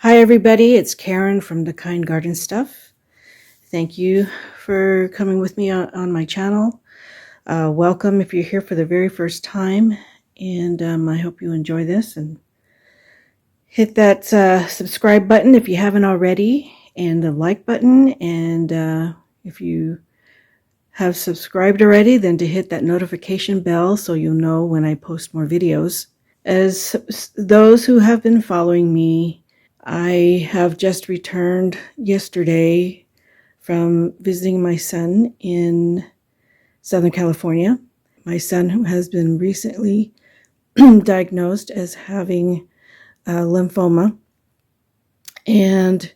Hi everybody, it's Karen from The Kind Garden Stuff. Thank you for coming with me on my channel. Welcome if you're here for the very first time, and I hope you enjoy this, and hit that subscribe button if you haven't already, and the like button, and if you have subscribed already, then to hit that notification bell so you'll know when I post more videos. As those who have been following me, I have just returned yesterday from visiting my son in Southern California. My son, who has been recently diagnosed as having lymphoma, and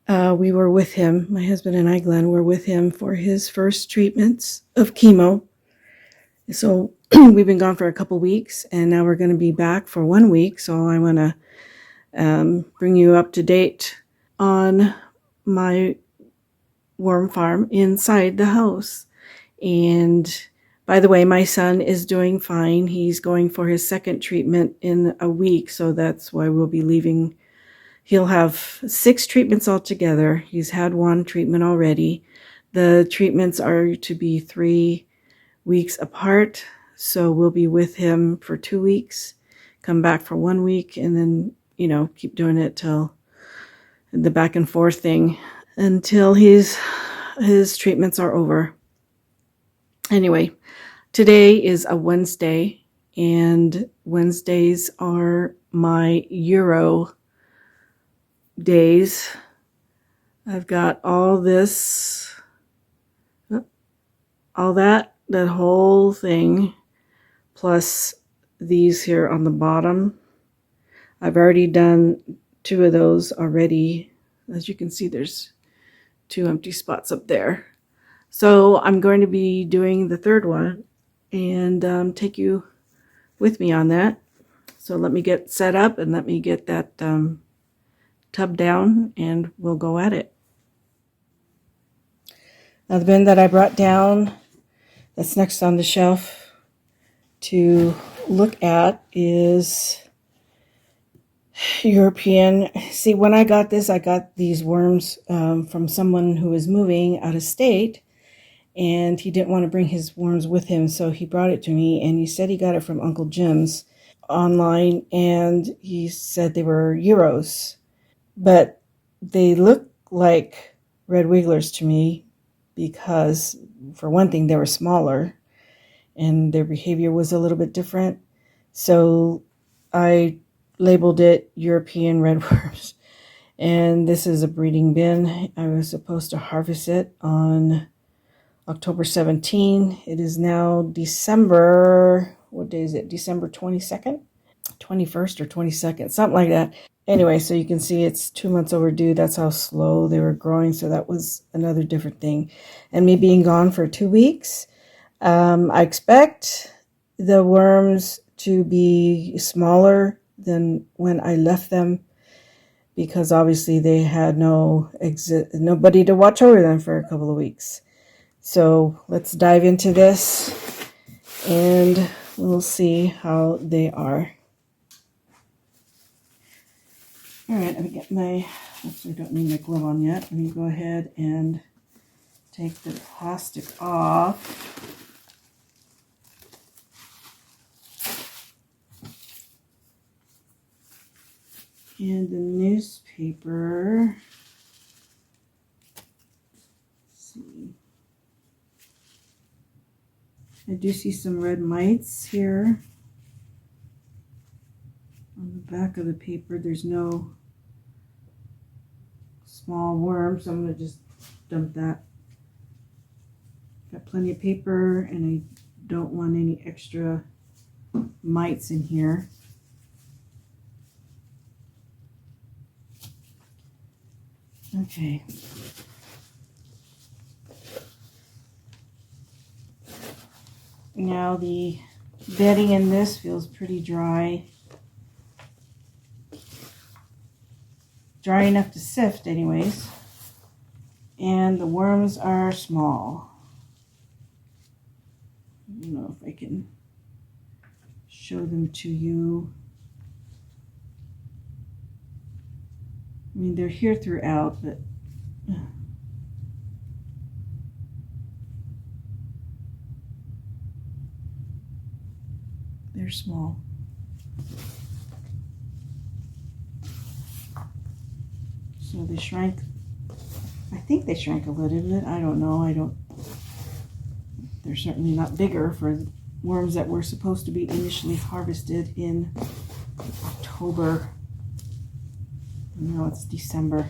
we were with him, my husband and I, Glenn, were with him for his first treatments of chemo. So we've been gone for a couple weeks, and now we're going to be back for 1 week. So I want to bring you up to date on my worm farm inside the house. And by the way, my son is doing fine. He's going for his second treatment in a week, so that's why we'll be leaving. He'll have 6 treatments altogether. He's had 1 treatment already. The treatments are to be 3 weeks apart, so we'll be with him for 2 weeks, come back for 1 week, and then keep doing it till the back and forth thing until his treatments are over. Anyway, today is a Wednesday, and Wednesdays are my Euro days. I've got all this, all that whole thing, plus these here on the bottom. I've already done 2 of those already. As you can see, there's 2 empty spots up there. So I'm going to be doing the 3rd one and take you with me on that. So let me get set up and let me get that tub down, and we'll go at it. Now the bin that I brought down that's next on the shelf to look at is European. See, when I got this, I got these worms from someone who was moving out of state, and he didn't want to bring his worms with him, so he brought it to me, and he said he got it from Uncle Jim's online, and he said they were Euros, but they look like red wigglers to me because, for one thing, they were smaller and their behavior was a little bit different. So I labeled it European red worms. And this is a breeding bin. I was supposed to harvest it on October 17. It is now December, what day is it? December 22nd? 21st or 22nd, something like that. Anyway, so you can see it's 2 months overdue. That's how slow they were growing. So that was another different thing. And me being gone for 2 weeks, I expect the worms to be smaller than when I left them, because obviously they had nobody to watch over them for a couple of weeks. So let's dive into this and we'll see how they are. All right, let me get actually don't need my glove on yet. Let me go ahead and take the plastic off. And the newspaper. Let's see. I do see some red mites here. On the back of the paper, there's no small worms, so I'm going to just dump that. Got plenty of paper, and I don't want any extra mites in here. Okay. Now the bedding in this feels pretty dry. Dry enough to sift anyways. And the worms are small. I don't know if I can show them to you. I mean, they're here throughout, but they're small. So they shrank. I think they shrank a little bit. I don't know. They're certainly not bigger for worms that were supposed to be initially harvested in October. Now it's December.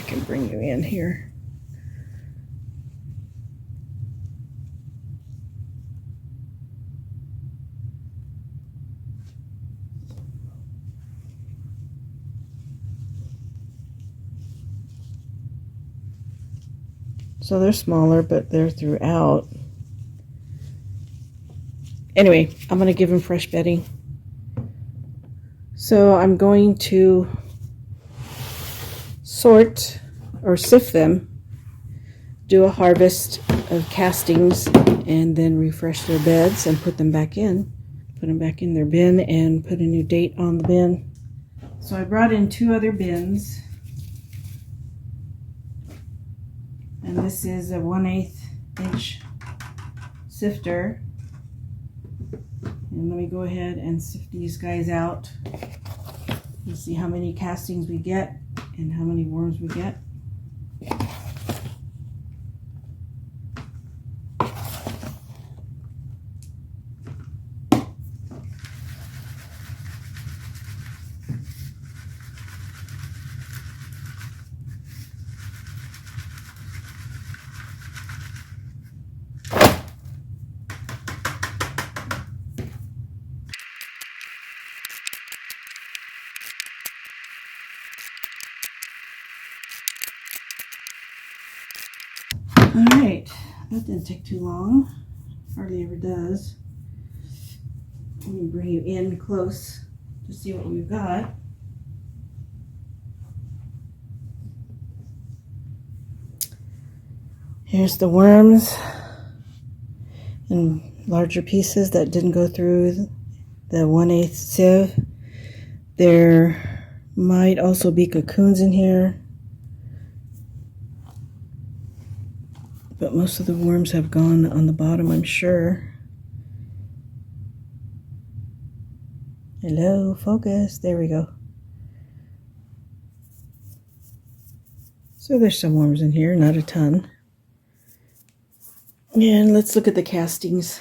Can bring you in here. So they're smaller, but they're throughout. Anyway, I'm going to give them fresh bedding. So I'm going to sort or sift them, do a harvest of castings, and then refresh their beds and put them back in. Put them back in their bin and put a new date on the bin. So I brought in 2 other bins. And this is a 1/8 inch sifter. And let me go ahead and sift these guys out. You'll see how many castings we get and how many worms we get. Alright, that didn't take too long. Hardly ever does. Let me bring you in close to see what we've got. Here's the worms in larger pieces that didn't go through the 1/8 sieve. There might also be cocoons in here, but most of the worms have gone on the bottom, I'm sure. Hello, focus. There we go. So there's some worms in here, not a ton. And let's look at the castings.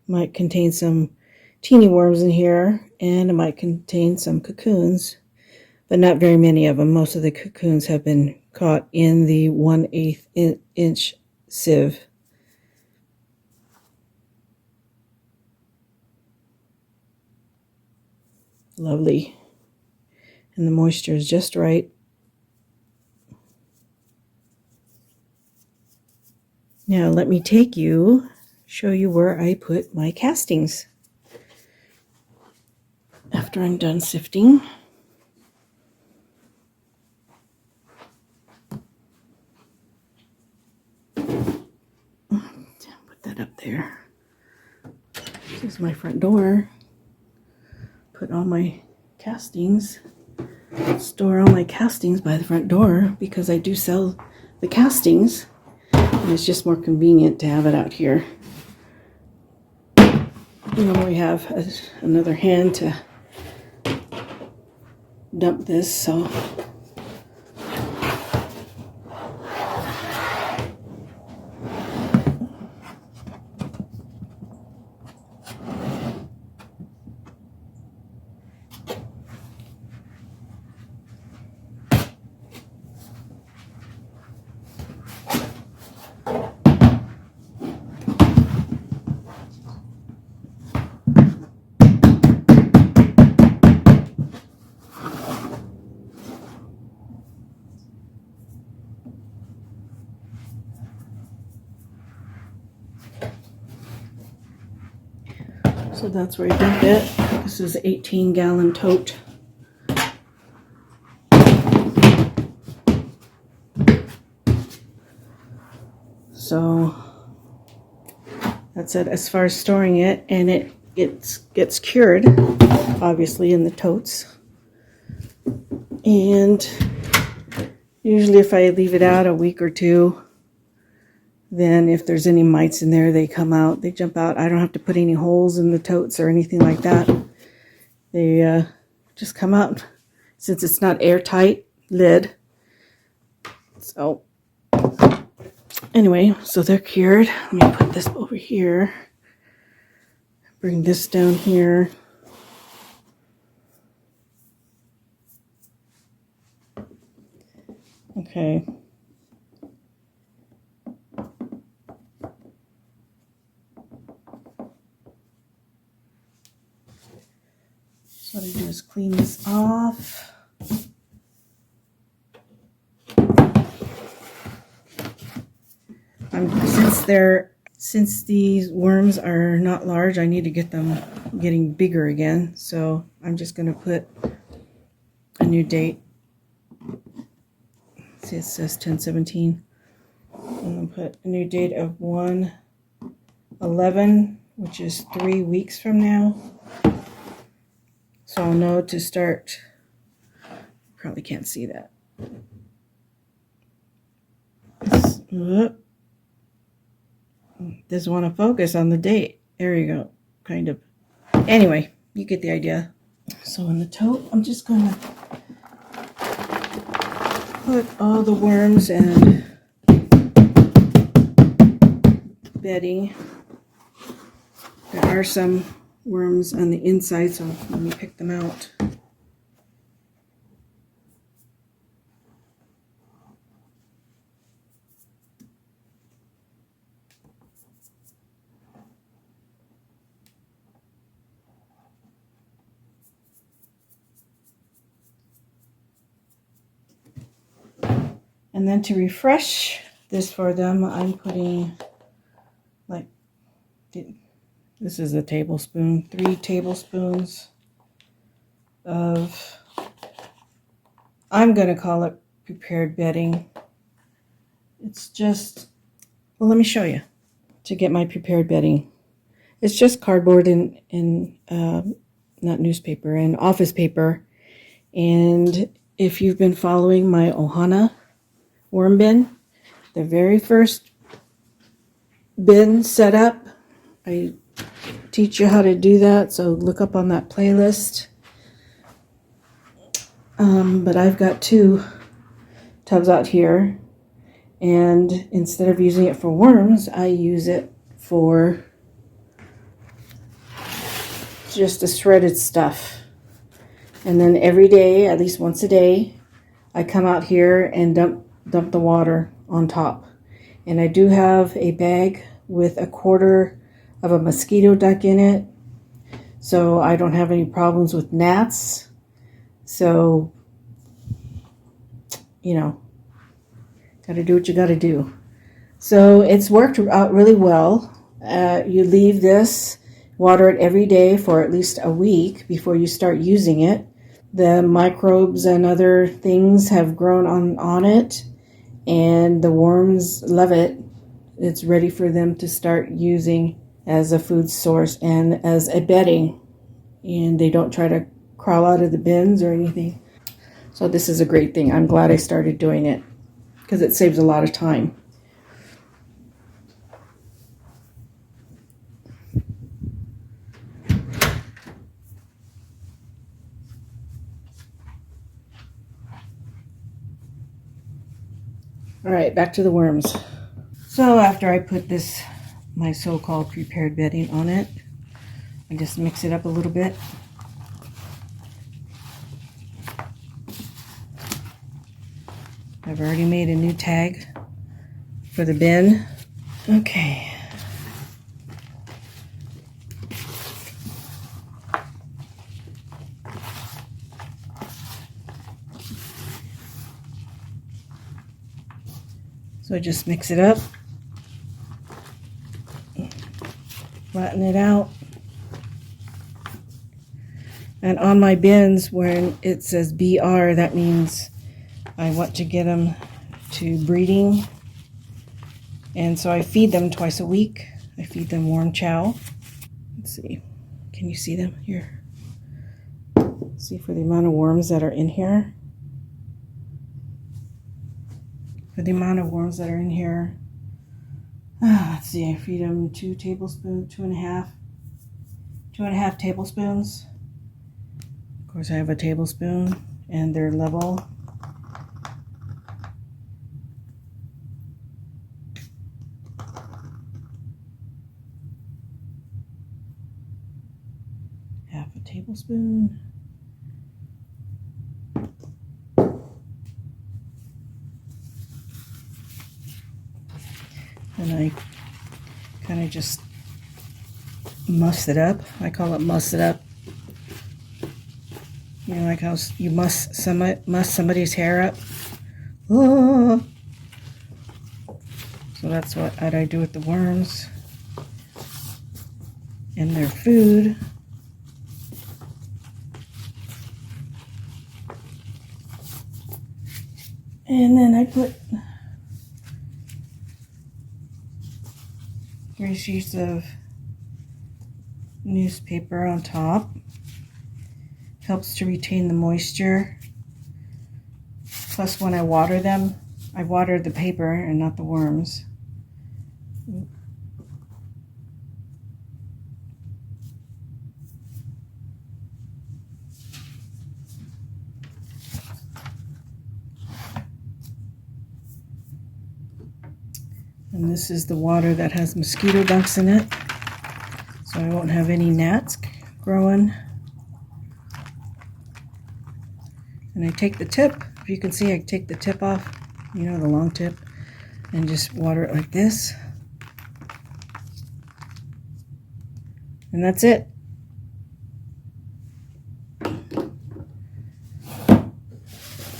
Might contain some teeny worms in here, and it might contain some cocoons, but not very many of them. Most of the cocoons have been caught in the 1/8 inch sieve. Lovely. And the moisture is just right. Now let me show you where I put my castings after I'm done sifting. Put that up there. This is my front door. Put all my castings, store all my castings by the front door because I do sell the castings, and it's just more convenient to have it out here. And then we have another hand to dump this, so So that's where I dump it. This is an 18-gallon tote. So that's it as far as storing it, and it gets cured, obviously, in the totes. And usually if I leave it out a week or two, then if there's any mites in there, they come out, they jump out. I don't have to put any holes in the totes or anything like that. They just come out, since it's not airtight lid. So anyway, so they're cured. Let me put this over here. Bring this down here. Okay. So what I do is clean this off. Since these worms are not large, I need to get them getting bigger again. So I'm just going to put a new date. See, it says 10/17. I'm going to put a new date of 1/11, which is 3 weeks from now. So I'll know to start. Probably can't see that. Doesn't want to focus on the date. There you go. Kind of. Anyway, you get the idea. So in the tote, I'm just going to put all the worms and bedding. There are some worms on the inside, so let me pick them out. And then to refresh this for them, I'm putting, like, this is a tablespoon, 3 tablespoons of, I'm going to call it prepared bedding. It's just, well, let me show you to get my prepared bedding. It's just cardboard and not newspaper, and office paper. And if you've been following my Ohana worm bin, the very first bin setup, I teach you how to do that, so look up on that playlist. But I've got 2 tubs out here, and instead of using it for worms, I use it for just the shredded stuff. And then every day, at least once a day, I come out here and dump the water on top. And I do have a bag with 1/4 of a mosquito duck in it, so I don't have any problems with gnats. So, you know, gotta do what you gotta do. So it's worked out really well. You leave this, water it every day for at least a week before you start using it. The microbes and other things have grown on it, and the worms love it. It's ready for them to start using as a food source and as a bedding. And they don't try to crawl out of the bins or anything. So this is a great thing. I'm glad I started doing it because it saves a lot of time. All right, back to the worms. So after I put this, my so-called prepared bedding on it, I just mix it up a little bit. I've already made a new tag for the bin. Okay. So I just mix it up, flatten it out. And on my bins, when it says BR, that means I want to get them to breeding. And so I feed them twice a week. I feed them warm chow. Let's see. Can you see them here? See for the amount of worms that are in here. For the amount of worms that are in here. Let's see. I feed them 2 tablespoons, 2.5 tablespoons. Of course, I have a tablespoon, and they're level. Half a tablespoon. And I kind of just muss it up. I call it muss it up. You know, like how you muss somebody's hair up. Oh. So that's what I do with the worms and their food. And then I put 3 sheets of newspaper on top. Helps to retain the moisture. Plus, when I water them, I water the paper and not the worms. And this is the water that has mosquito dunks in it, so I won't have any gnats growing. And I take the tip, if you can see, I take the tip off, you know, the long tip, and just water it like this. And that's it.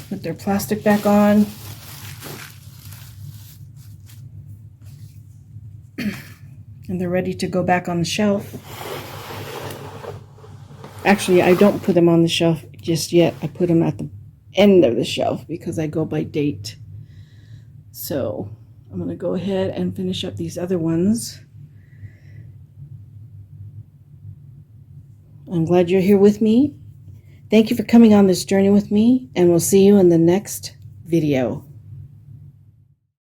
Put their plastic back on. And they're ready to go back on the shelf. Actually, I don't put them on the shelf just yet. I put them at the end of the shelf because I go by date. So I'm going to go ahead and finish up these other ones. I'm glad you're here with me. Thank you for coming on this journey with me, and we'll see you in the next video.